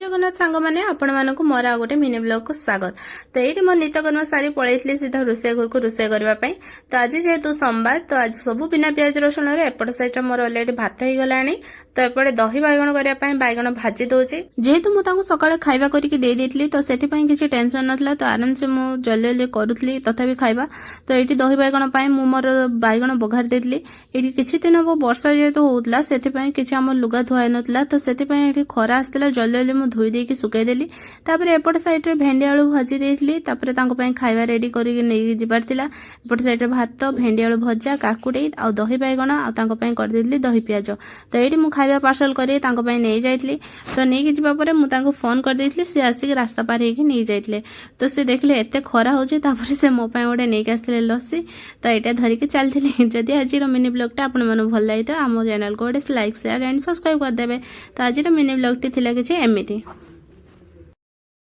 जगन्नाथ सांग मैंने आपण मानक मोर आ गोटे मिनी ब्लॉग को स्वागत। तो ये मो नित्यकर्म सारी पलैली सीधा रोषे घर को रोषे करने। तो आज जेहेतु सोमवार तो आज सब बिना प्याज रसुण एपट साइड मोर अलरेडी भात हो गला। तो एपटे दही बैगण करने बैगण भाजी दौचे जेहेतु मुझे सकाଳେ खाଇବା କରିକି ଦେଇ ଦେଇଥିଲି ତ ସେଥିପାଇଁ କିଛି ଟେନସନ ନଥିଲା। ତ ଆରାମ से ମୁଁ ଜଲ୍ଦି ଜଲ୍ଦି କରୁଥିଲି ତଥାପି ଖାଇବା। ତ ଏଠି ଦହି ବାଇଗଣ ପାଇଁ ମୁଁ ମୋର ବାଇଗଣ ବଘାରି ଦେଇଥିଲି। ଏଠି କିଛି ଦିନ ହବ ବର୍ଷା ଯେହେତु ହୋଉଥିଲା ସେଥିପାଇଁ କିଛି ଆମର ଲୁଗା ଧୁଆ ହେଇନଥିଲା। ତ ସେଥିପାଇଁ ଏଠି ଖରା ଆସିଥିଲା ଜଲ୍ଦି ଜଲ୍ଦି ମୁଁ धोई देकी सुकाई देली। तापर एपट साइड रे भेंडी आलू भाजी देइथली। तापर तांको पई खाଇବା रेडी करिके नेकी जिबार थिला। एपट साइड रे भात भेंडी आलू भजा काकुडी आ दही बैगण आ तांको पई कर देइथली दही प्याज। तो एठी मु खाଇବା पार्सल करी तांको पई नै जाइथली। तो नेकी जिबा परे मु तांको फोन कर देइथली से आसी रास्ता पार हेकी नै जाइथले। तो से देखले एते खरा होची तापर से मो पई ओडे नेकी आसले लस्सी। तो एटा धरि के चलथिली। जदि आज रो मिनी ब्लॉग टा आपन मन भल लागि तो आम चैनल को ओडे लाइक शेयर एंड सब्सक्राइब कर देबे। तो आज रो मिनी ब्लॉग टी थिला किछि एमिति।